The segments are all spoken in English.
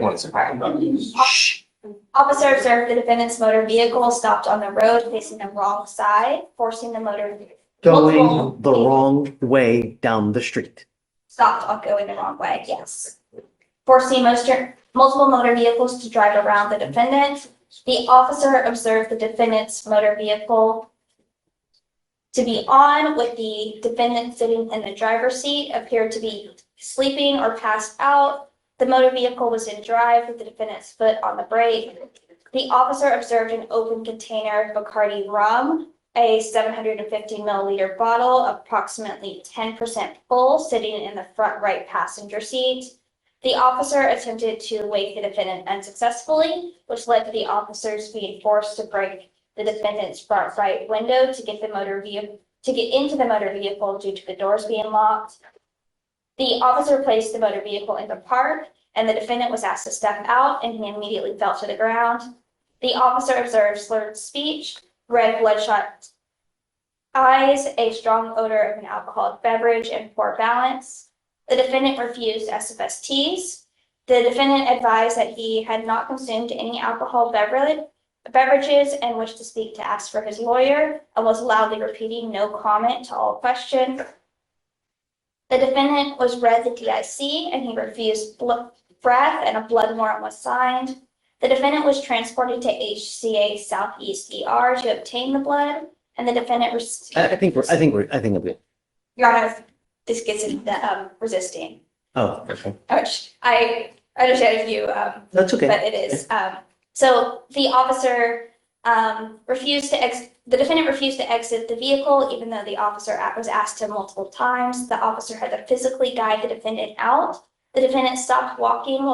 points apart. Officer observed the defendant's motor vehicle stopped on the road facing the wrong side, forcing the motor Going the wrong way down the street. stopped on going the wrong way, yes. Forcing multiple motor vehicles to drive around the defendant. The officer observed the defendant's motor vehicle to be on, with the defendant sitting in the driver's seat, appeared to be sleeping or passed out. The motor vehicle was in drive with the defendant's foot on the brake. The officer observed an open container of Bacardi rum, a 750 milliliter bottle, approximately 10% full, sitting in the front right passenger seat. The officer attempted to wake the defendant unsuccessfully, which led to the officers being forced to break the defendant's front right window to get into the motor vehicle due to the doors being locked. The officer placed the motor vehicle in the park, and the defendant was asked to step out, and he immediately fell to the ground. The officer observed slurred speech, red bloodshot eyes, a strong odor of an alcoholic beverage, and poor balance. The defendant refused SFSTs. The defendant advised that he had not consumed any alcohol beverages and wished to speak to ask for his lawyer, and was loudly repeating no comment to all questions. The defendant was read the DIC, and he refused breath, and a blood warrant was signed. The defendant was transported to HCA Southeast ER to obtain the blood, and the defendant I think I'm good. Your Honor, this gets into resisting, Oh, okay. which I understand if you That's okay. but it is. So the officer the defendant refused to exit the vehicle, even though the officer was asked to multiple times. The officer had to physically guide the defendant out. The defendant stopped walking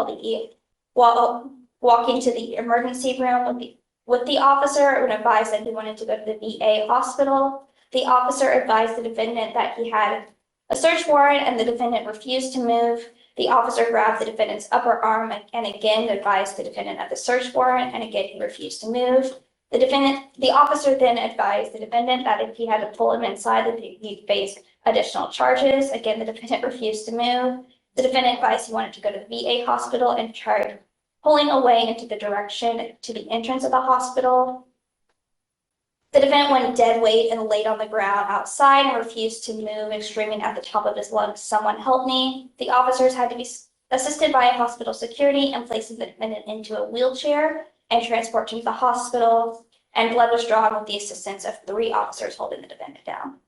while walking to the emergency room with the officer, and advised that he wanted to go to the VA hospital. The officer advised the defendant that he had a search warrant, and the defendant refused to move. The officer grabbed the defendant's upper arm and again advised the defendant of the search warrant, and again he refused to move. The officer then advised the defendant that if he had to pull him inside, that he'd face additional charges. Again, the defendant refused to move. The defendant advised he wanted to go to the VA hospital and tried pulling away into the direction to the entrance of the hospital. The defendant went dead weight and laid on the ground outside and refused to move, and screaming at the top of his lungs, "Someone help me." The officers had to be assisted by hospital security and placing the defendant into a wheelchair and transport him to the hospital, and blood was drawn with the assistance of 3 officers holding the defendant down.